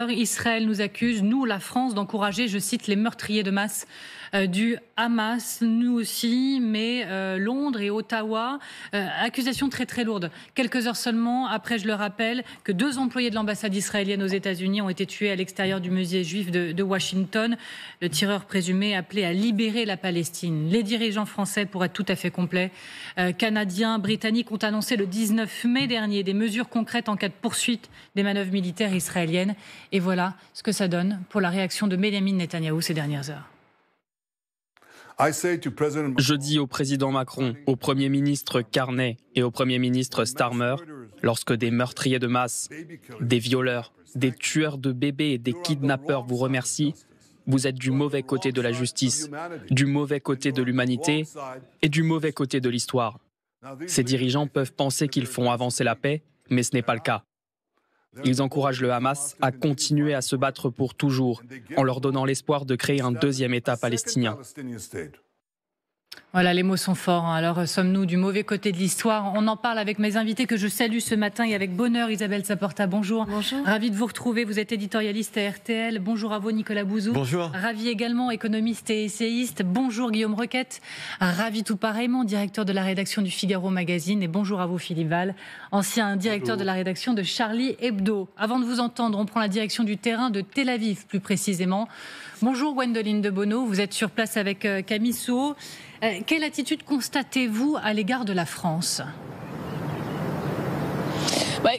Israël nous accuse, nous, la France, d'encourager, je cite, les meurtriers de masse du Hamas. Nous aussi, mais Londres et Ottawa, accusation très très lourde. Quelques heures seulement après, je le rappelle, que 2 employés de l'ambassade israélienne aux États-Unis ont été tués à l'extérieur du musée juif de Washington. Le tireur présumé appelé à libérer la Palestine. Les dirigeants français, pour être tout à fait complets, canadiens, britanniques, ont annoncé le 19 mai dernier des mesures concrètes en cas de poursuite des manœuvres militaires israéliennes. Et voilà ce que ça donne pour la réaction de Benjamin Netanyahou ces dernières heures. Je dis au président Macron, au Premier ministre Carney et au Premier ministre Starmer, lorsque des meurtriers de masse, des violeurs, des tueurs de bébés et des kidnappeurs vous remercient, vous êtes du mauvais côté de la justice, du mauvais côté de l'humanité et du mauvais côté de l'histoire. Ces dirigeants peuvent penser qu'ils font avancer la paix, mais ce n'est pas le cas. Ils encouragent le Hamas à continuer à se battre pour toujours, en leur donnant l'espoir de créer un deuxième État palestinien. Voilà, les mots sont forts. Alors, sommes-nous du mauvais côté de l'histoire? On en parle avec mes invités que je salue ce matin et avec bonheur. Isabelle Saporta, bonjour. Bonjour. Ravi de vous retrouver. Vous êtes éditorialiste à RTL. Bonjour à vous, Nicolas Bouzou. Bonjour. Ravi également, économiste et essayiste. Bonjour, Guillaume Requette. Ravi tout pareillement, directeur de la rédaction du Figaro Magazine. Et bonjour à vous, Philippe Val, ancien directeur de la rédaction de Charlie Hebdo. Avant de vous entendre, on prend la direction du terrain de Tel Aviv, plus précisément. Bonjour, Gwendoline de Bono. Vous êtes sur place avec Camille Souhaut. Quelle attitude constatez-vous à l'égard de la France ?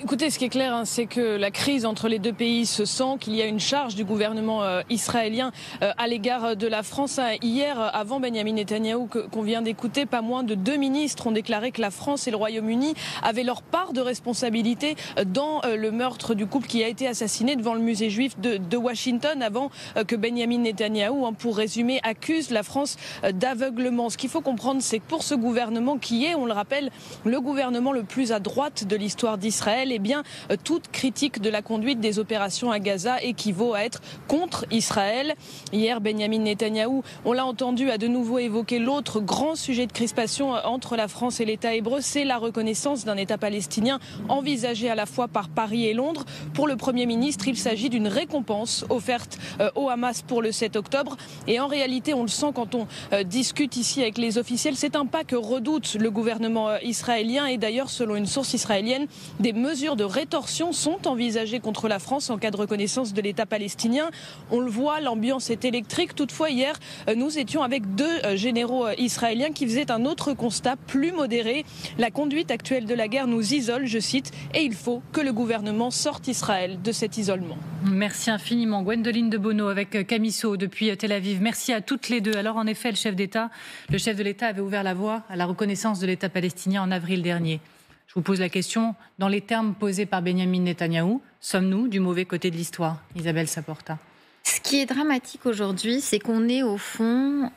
Écoutez, ce qui est clair, c'est que la crise entre les deux pays se sent, qu'il y a une charge du gouvernement israélien à l'égard de la France. Hier, avant Benjamin Netanyahou, qu'on vient d'écouter, pas moins de 2 ministres ont déclaré que la France et le Royaume-Uni avaient leur part de responsabilité dans le meurtre du couple qui a été assassiné devant le musée juif de Washington, avant que Benjamin Netanyahou, pour résumer, accuse la France d'aveuglement. Ce qu'il faut comprendre, c'est que pour ce gouvernement qui est, on le rappelle, le gouvernement le plus à droite de l'histoire d'Israël, eh bien, toute critique de la conduite des opérations à Gaza équivaut à être contre Israël. Hier, Benjamin Netanyahou, on l'a entendu, a de nouveau évoqué l'autre grand sujet de crispation entre la France et l'État hébreu, c'est la reconnaissance d'un État palestinien envisagé à la fois par Paris et Londres. Pour le Premier ministre, il s'agit d'une récompense offerte au Hamas pour le 7 octobre. Et en réalité, on le sent quand on discute ici avec les officiels, c'est un pas que redoute le gouvernement israélien. Et d'ailleurs, selon une source israélienne, des mesures de rétorsion sont envisagées contre la France en cas de reconnaissance de l'État palestinien. On le voit, l'ambiance est électrique. Toutefois, hier, nous étions avec 2 généraux israéliens qui faisaient un autre constat plus modéré. La conduite actuelle de la guerre nous isole, je cite, et il faut que le gouvernement sorte Israël de cet isolement. Merci infiniment. Gwendoline de Bono avec Camille Souhaut depuis Tel Aviv. Merci à toutes les deux. Alors, en effet, le chef de l'État avait ouvert la voie à la reconnaissance de l'État palestinien en avril dernier. Je vous pose la question, dans les termes posés par Benjamin Netanyahou, sommes-nous du mauvais côté de l'histoire? Isabelle Saporta. Ce qui est dramatique aujourd'hui, c'est qu'on est au fond,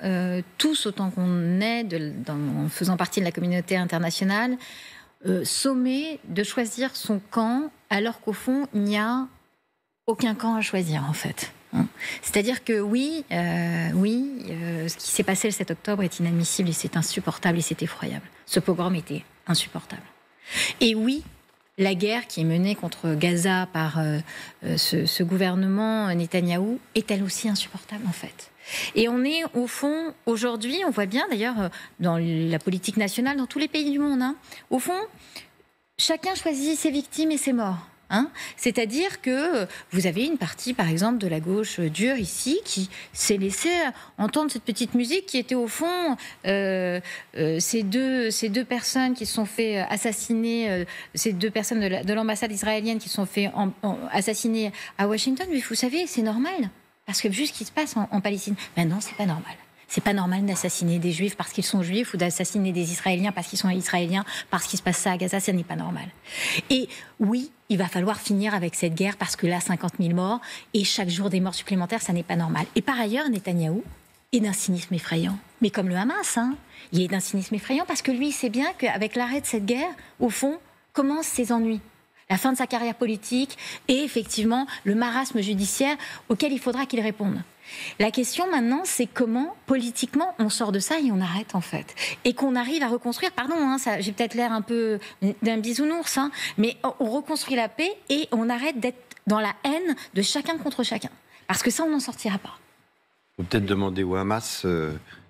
tous autant qu'on est, en faisant partie de la communauté internationale, sommés de choisir son camp, alors qu'au fond, il n'y a aucun camp à choisir en fait. C'est-à-dire que ce qui s'est passé le 7 octobre est inadmissible et c'est insupportable et c'est effroyable. Ce pogrom était insupportable. Et oui, la guerre qui est menée contre Gaza par ce gouvernement Netanyahou est elle aussi insupportable en fait. Et on est au fond, aujourd'hui, on voit bien d'ailleurs dans la politique nationale, dans tous les pays du monde, au fond, chacun choisit ses victimes et ses morts. C'est-à-dire que vous avez une partie, par exemple, de la gauche dure ici, qui s'est laissé entendre cette petite musique qui était au fond ces deux personnes qui se sont fait assassiner, ces 2 personnes de l'ambassade israélienne qui se sont fait assassiner à Washington. Mais vous savez, c'est normal, parce que vu ce qui se passe en Palestine, non, c'est pas normal. C'est pas normal d'assassiner des juifs parce qu'ils sont juifs ou d'assassiner des israéliens parce qu'ils sont israéliens, parce qu'il se passe ça à Gaza, ça n'est pas normal. Et oui, il va falloir finir avec cette guerre parce que là, 50 000 morts et chaque jour des morts supplémentaires, ça n'est pas normal. Et par ailleurs, Netanyahou est d'un cynisme effrayant. Mais comme le Hamas, il est d'un cynisme effrayant parce que lui, il sait bien qu'avec l'arrêt de cette guerre, au fond, commencent ses ennuis. La fin de sa carrière politique et effectivement le marasme judiciaire auquel il faudra qu'il réponde. La question maintenant, c'est comment, politiquement, on sort de ça et on arrête, en fait. Et qu'on arrive à reconstruire, j'ai peut-être l'air un peu d'un bisounours, mais on reconstruit la paix et on arrête d'être dans la haine de chacun contre chacun. Parce que ça, on n'en sortira pas. Il faut peut-être demander au Hamas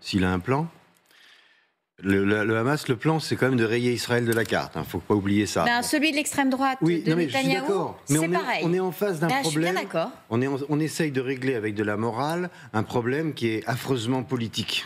s'il a un plan. Le Hamas, le plan, c'est quand même de rayer Israël de la carte. Il ne faut pas oublier ça. Celui de l'extrême droite de Netanyahou, c'est pareil. On est en face d'un problème. Je suis bien d'accord. On essaye de régler avec de la morale un problème qui est affreusement politique.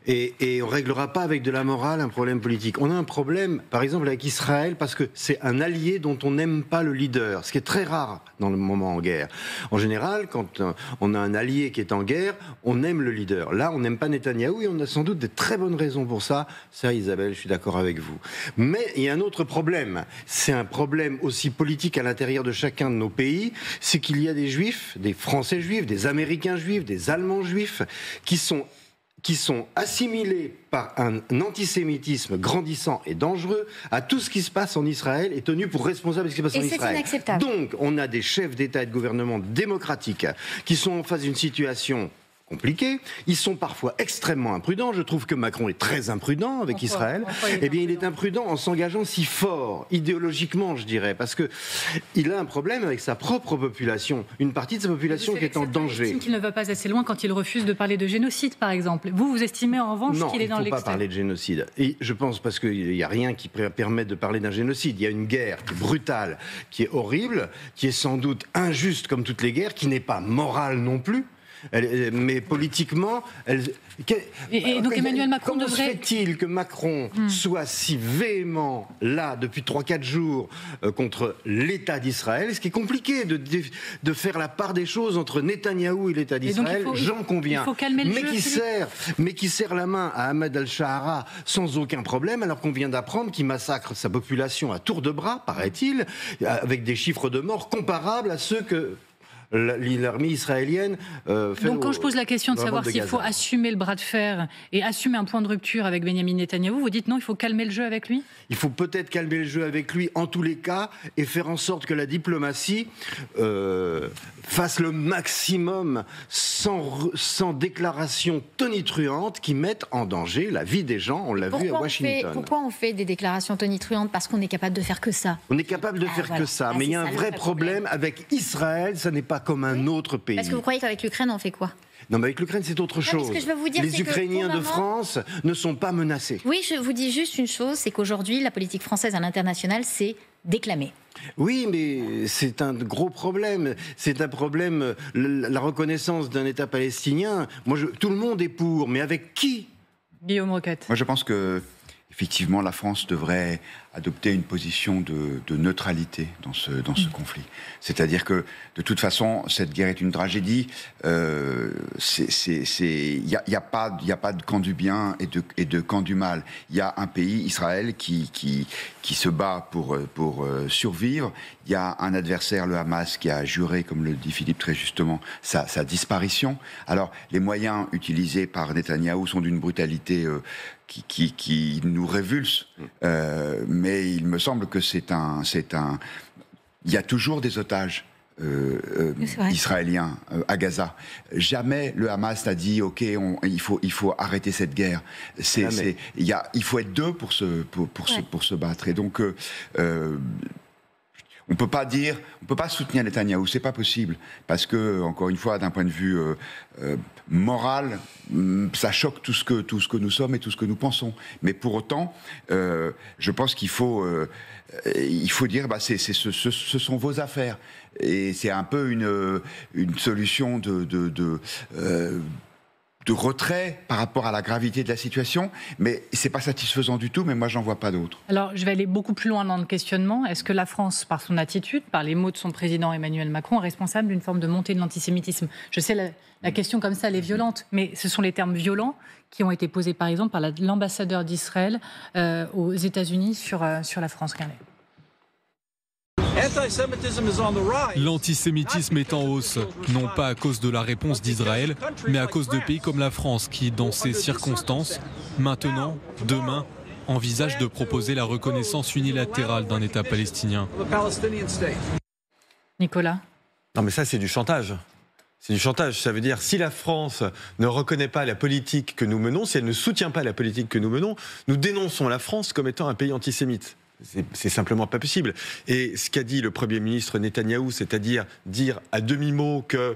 Et on ne réglera pas avec de la morale un problème politique. On a un problème, par exemple, avec Israël, parce que c'est un allié dont on n'aime pas le leader, ce qui est très rare dans le moment en guerre. En général, quand on a un allié qui est en guerre, on aime le leader. Là, on n'aime pas Netanyahou et on a sans doute des très bonnes raisons pour ça. Ça, Isabelle, je suis d'accord avec vous. Mais il y a un autre problème. C'est un problème aussi politique à l'intérieur de chacun de nos pays. C'est qu'il y a des Juifs, des Français juifs, des Américains juifs, des Allemands juifs, qui sont assimilés par un antisémitisme grandissant et dangereux à tout ce qui se passe en Israël et tenus pour responsables de ce qui se passe en Israël. Et c'est inacceptable. Donc, on a des chefs d'État et de gouvernement démocratiques qui sont en face d'une situation compliqué. Ils sont parfois extrêmement imprudents. Je trouve que Macron est très imprudent avec Israël. Eh bien, il est imprudent en s'engageant si fort, idéologiquement, je dirais, parce que il a un problème avec sa propre population, une partie de sa population qui est en danger. Estime qu'il ne va pas assez loin quand il refuse de parler de génocide, par exemple. Vous estimez en revanche qu'il est dans l'extrême. Non, il ne faut pas parler de génocide. Et je pense parce qu'il n'y a rien qui permette de parler d'un génocide. Il y a une guerre qui est brutale, qui est horrible, qui est sans doute injuste comme toutes les guerres, qui n'est pas morale non plus. Mais politiquement, et donc Emmanuel Macron devrait... Comment se fait-il que Macron soit si véhément là depuis 3-4 jours contre l'État d'Israël? Ce qui est compliqué de faire la part des choses entre Netanyahou et l'État d'Israël, j'en conviens. Il faut calmer le jeu, mais qui serre la main à Ahmed al-Shahara sans aucun problème, alors qu'on vient d'apprendre qu'il massacre sa population à tour de bras, paraît-il, avec des chiffres de morts comparables à ceux que l'armée israélienne fait. Donc quand je pose la question de savoir s'il faut assumer le bras de fer et assumer un point de rupture avec Benyamin Netanyahou, vous dites non, il faut calmer le jeu avec lui? Il faut peut-être calmer le jeu avec lui en tous les cas et faire en sorte que la diplomatie fasse le maximum sans déclaration tonitruante qui mettent en danger la vie des gens. On l'a vu à Washington. Pourquoi on fait des déclarations tonitruantes? Parce qu'on est capable de faire que ça. On est capable de faire que ça. Mais il y a un vrai problème avec Israël, ça n'est pas comme un autre pays. Parce que vous croyez qu'avec l'Ukraine, on fait quoi? Non, mais avec l'Ukraine, c'est autre chose. Ce que je veux vous dire, les Ukrainiens de France ne sont pas menacés. Oui, je vous dis juste une chose, c'est qu'aujourd'hui, la politique française à l'international, c'est déclamer. Oui, mais c'est un gros problème. C'est un problème, la reconnaissance d'un État palestinien. Tout le monde est pour, mais avec qui? Guillaume Roquette. Moi, je pense que effectivement, la France devrait adopter une position de neutralité dans ce conflit. C'est-à-dire que, de toute façon, cette guerre est une tragédie. Il n'y a pas de camp du bien et de camp du mal. Il y a un pays, Israël, qui se bat pour survivre. Il y a un adversaire, le Hamas, qui a juré, comme le dit Philippe très justement, sa disparition. Alors, les moyens utilisés par Netanyahou sont d'une brutalité qui nous révulse, mais il me semble que il y a toujours des otages israéliens à Gaza. Jamais le Hamas n'a dit ok, il faut arrêter cette guerre. Il faut être deux pour se battre. Et donc on peut pas soutenir Netanyahou, c'est pas possible, parce que, encore une fois, d'un point de vue moral, ça choque tout ce que nous sommes et tout ce que nous pensons. Mais pour autant, je pense qu'il faut dire, ce sont vos affaires, et c'est un peu une solution de retrait par rapport à la gravité de la situation, mais c'est pas satisfaisant du tout, mais moi j'en vois pas d'autres. Alors je vais aller beaucoup plus loin dans le questionnement. Est-ce que la France, par son attitude, par les mots de son président Emmanuel Macron, est responsable d'une forme de montée de l'antisémitisme? Je sais, la question comme ça, elle est violente, mais ce sont les termes violents qui ont été posés par exemple par l'ambassadeur d'Israël aux États-Unis sur la France. Regardez. L'antisémitisme est en hausse, non pas à cause de la réponse d'Israël, mais à cause de pays comme la France qui, dans ces circonstances, maintenant, demain, envisage de proposer la reconnaissance unilatérale d'un État palestinien. Nicolas? Non mais ça c'est du chantage. C'est du chantage, ça veut dire si la France ne reconnaît pas la politique que nous menons, si elle ne soutient pas la politique que nous menons, nous dénonçons la France comme étant un pays antisémite. C'est simplement pas possible. Et ce qu'a dit le Premier ministre Netanyahou, c'est-à-dire dire à demi-mot que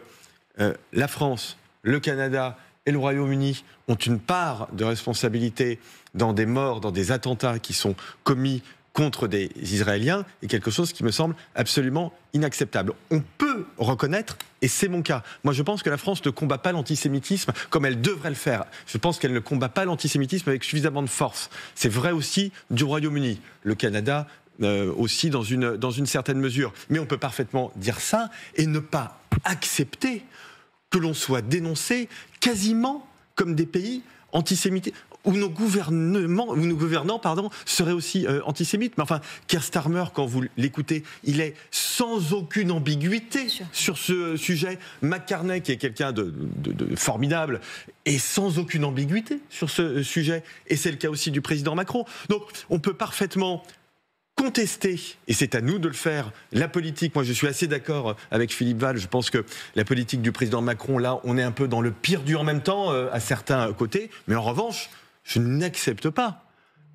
la France, le Canada et le Royaume-Uni ont une part de responsabilité dans des morts, dans des attentats qui sont commis contre des Israéliens, est quelque chose qui me semble absolument inacceptable. On peut reconnaître, et c'est mon cas, moi je pense que la France ne combat pas l'antisémitisme comme elle devrait le faire. Je pense qu'elle ne combat pas l'antisémitisme avec suffisamment de force. C'est vrai aussi du Royaume-Uni. Le Canada aussi dans une certaine mesure. Mais on peut parfaitement dire ça et ne pas accepter que l'on soit dénoncé quasiment comme des pays antisémites, où nos gouvernants seraient aussi antisémites. Mais enfin, Keir Starmer, quand vous l'écoutez, il est sans aucune ambiguïté sur ce sujet. McCartney, qui est quelqu'un de formidable, est sans aucune ambiguïté sur ce sujet. Et c'est le cas aussi du président Macron. Donc, on peut parfaitement contester, et c'est à nous de le faire, la politique. Moi, je suis assez d'accord avec Philippe Val. Je pense que la politique du président Macron, là, on est un peu dans le pire du en même temps, à certains côtés. Mais en revanche, je n'accepte pas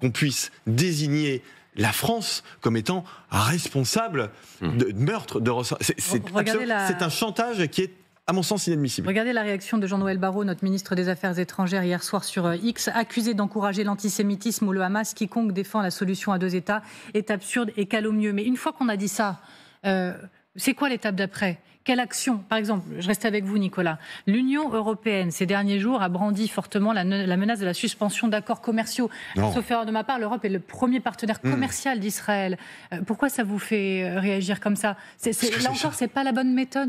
qu'on puisse désigner la France comme étant responsable de meurtre. C'est un chantage qui est, à mon sens, inadmissible. Regardez la réaction de Jean-Noël Barrot, notre ministre des Affaires étrangères, hier soir sur X. Accusé d'encourager l'antisémitisme ou le Hamas, quiconque défend la solution à deux États est absurde et calomnieux. Mais une fois qu'on a dit ça, c'est quoi l'étape d'après ? Quelle action ? Par exemple, je reste avec vous, Nicolas. L'Union européenne, ces derniers jours, a brandi fortement la menace de la suspension d'accords commerciaux. Sauf erreur de ma part, l'Europe est le premier partenaire commercial d'Israël. Pourquoi ça vous fait réagir comme ça ? Là encore, c'est pas la bonne méthode ?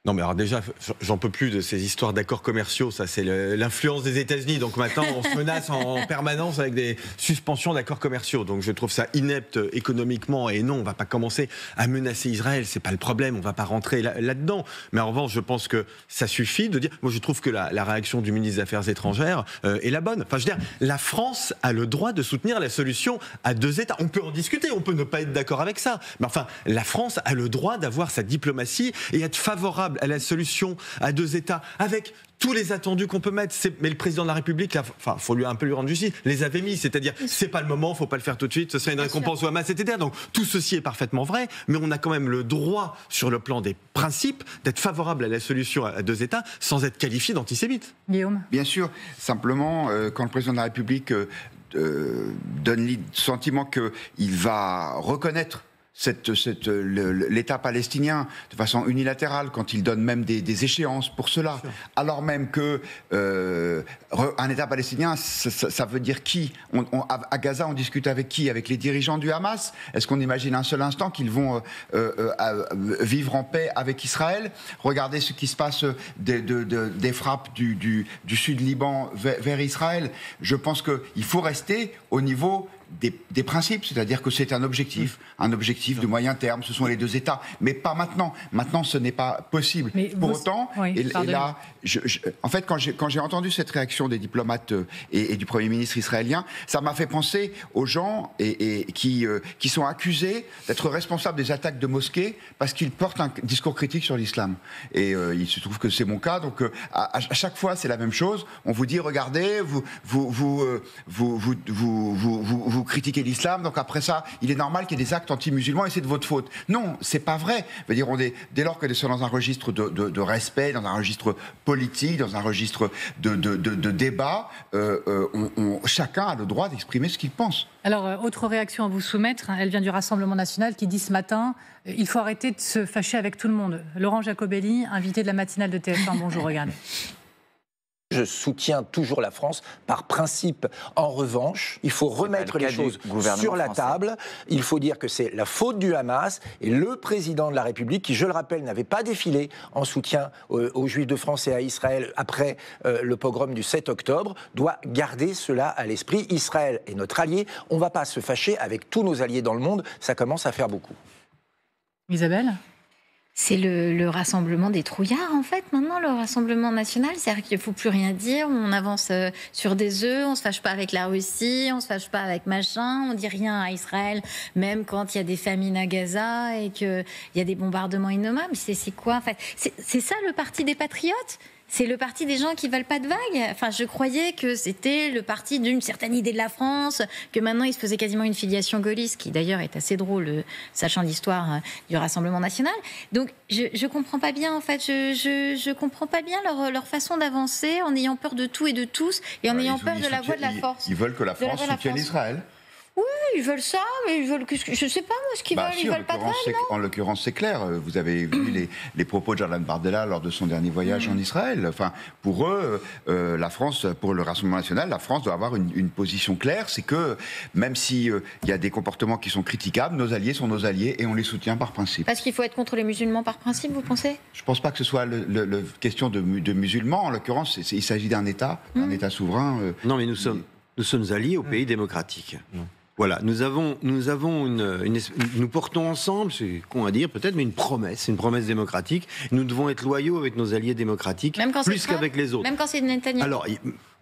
Non, mais alors déjà, j'en peux plus de ces histoires d'accords commerciaux. Ça, c'est l'influence des États-Unis. Donc maintenant, on se menace en permanence avec des suspensions d'accords commerciaux. Donc je trouve ça inepte économiquement. Et non, on ne va pas commencer à menacer Israël. C'est pas le problème. On ne va pas rentrer là-dedans. Mais en revanche, je pense que ça suffit de dire. Moi, je trouve que la réaction du ministre des Affaires étrangères est la bonne. Enfin, je veux dire, la France a le droit de soutenir la solution à deux États. On peut en discuter. On peut ne pas être d'accord avec ça. Mais enfin, la France a le droit d'avoir sa diplomatie et être favorable à la solution à deux États, avec tous les attendus qu'on peut mettre. Mais le président de la République, il faut un peu lui rendre justice, les avait mis. C'est-à-dire, c'est pas le moment, il ne faut pas le faire tout de suite, ce serait une récompense au Hamas, etc. Donc tout ceci est parfaitement vrai, mais on a quand même le droit, sur le plan des principes, d'être favorable à la solution à deux États sans être qualifié d'antisémite. Guillaume ? Bien sûr, simplement, quand le président de la République donne le sentiment qu'il va reconnaître l'État palestinien de façon unilatérale, quand il donne même des échéances pour cela, alors même que un État palestinien, ça veut dire qui ? À Gaza, on discute avec qui ? Avec les dirigeants du Hamas ? Est-ce qu'on imagine un seul instant qu'ils vont vivre en paix avec Israël ? Regardez ce qui se passe des frappes du sud Liban vers Israël. Je pense qu'il faut rester au niveau des principes, c'est-à-dire que c'est un objectif de moyen terme, ce sont les deux États, mais pas maintenant. Maintenant, ce n'est pas possible. Mais pour autant, et là, en fait, quand j'ai entendu cette réaction des diplomates et du Premier ministre israélien, ça m'a fait penser aux gens qui sont accusés d'être responsables des attaques de mosquées parce qu'ils portent un discours critique sur l'islam. Et il se trouve que c'est mon cas, donc à chaque fois, c'est la même chose. On vous dit, regardez, vous critiquez l'islam, donc après ça, il est normal qu'il y ait des actes anti-musulmans et c'est de votre faute. Non, c'est pas vrai. Je veux dire, dès lors que nous sommes dans un registre de respect, dans un registre politique, dans un registre de débat, chacun a le droit d'exprimer ce qu'il pense. Alors, autre réaction à vous soumettre, elle vient du Rassemblement national qui dit ce matin il faut arrêter de se fâcher avec tout le monde. Laurent Jacobelli, invité de la matinale de TF1, bonjour, regardez. Je soutiens toujours la France par principe. En revanche, il faut remettre les choses sur la table. Il faut dire que c'est la faute du Hamas et le président de la République, qui, je le rappelle, n'avait pas défilé en soutien aux Juifs de France et à Israël après le pogrom du 7 octobre, doit garder cela à l'esprit. Israël est notre allié. On ne va pas se fâcher avec tous nos alliés dans le monde. Ça commence à faire beaucoup. Isabelle ? C'est le rassemblement des trouillards, en fait, maintenant, le Rassemblement national. C'est-à-dire qu'il ne faut plus rien dire, on avance sur des œufs, on ne se fâche pas avec la Russie, on ne se fâche pas avec machin, on ne dit rien à Israël, même quand il y a des famines à Gaza et qu'il y a des bombardements innommables. C'est quoi, en fait ? C'est ça, le parti des patriotes ? C'est le parti des gens qui veulent pas de vagues. Enfin, je croyais que c'était le parti d'une certaine idée de la France, que maintenant il se faisait quasiment une filiation gaulliste, qui d'ailleurs est assez drôle, sachant l'histoire du Rassemblement national. Donc, je comprends pas bien, en fait. Je comprends pas bien leur façon d'avancer en ayant peur de tout et de tous, et en ayant peur de la voix de la force. Ils veulent que la France soutienne Israël. Oui, ils veulent ça, mais ils veulent que je sais pas moi ce qu'ils veulent. Si, ils veulent pas de vagues, non ? En l'occurrence, c'est clair. Vous avez vu les propos de Jordan Bardella lors de son dernier voyage en Israël. Enfin, pour eux, la France, pour le Rassemblement national, la France doit avoir une position claire. C'est que même s'il y a des comportements qui sont critiquables, nos alliés sont nos alliés et on les soutient par principe. Parce qu'il faut être contre les musulmans par principe, vous pensez ? Je ne pense pas que ce soit le question de musulmans. En l'occurrence, il s'agit d'un État, un État souverain. Non, mais nous sommes alliés aux pays démocratiques. Voilà, nous portons ensemble, c'est con à dire peut-être, mais une promesse démocratique. Nous devons être loyaux avec nos alliés démocratiques, plus qu'avec les autres. Même quand c'est Netanyahou.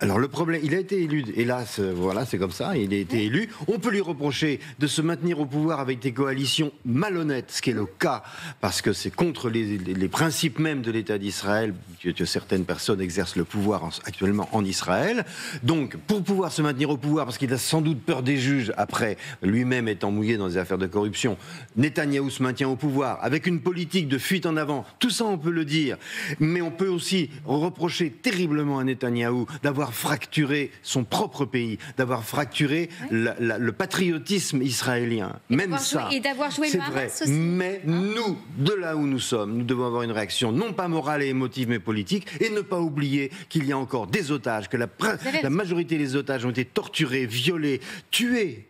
Alors le problème, il a été élu, hélas, voilà, c'est comme ça, il a été élu. On peut lui reprocher de se maintenir au pouvoir avec des coalitions malhonnêtes, ce qui est le cas, parce que c'est contre les principes même de l'État d'Israël que certaines personnes exercent le pouvoir actuellement en Israël. Donc, pour pouvoir se maintenir au pouvoir, parce qu'il a sans doute peur des juges, après lui-même étant mouillé dans des affaires de corruption, Netanyahou se maintient au pouvoir avec une politique de fuite en avant. Tout ça, on peut le dire. Mais on peut aussi reprocher terriblement à Netanyahou d'avoir fracturé son propre pays, d'avoir fracturé le patriotisme israélien. Même ça, et d'avoir joué le Hamas aussi. Mais nous, de là où nous sommes, nous devons avoir une réaction non pas morale et émotive, mais politique, et ne pas oublier qu'il y a encore des otages, que la majorité des otages ont été torturés, violés, tués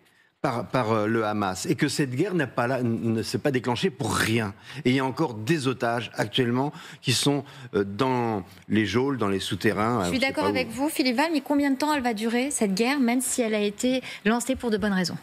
par le Hamas, et que cette guerre ne s'est pas déclenchée pour rien. Et il y a encore des otages actuellement qui sont dans les geôles, dans les souterrains. Je suis d'accord avec vous, Philippe Val, mais combien de temps elle va durer, cette guerre, même si elle a été lancée pour de bonnes raisons ?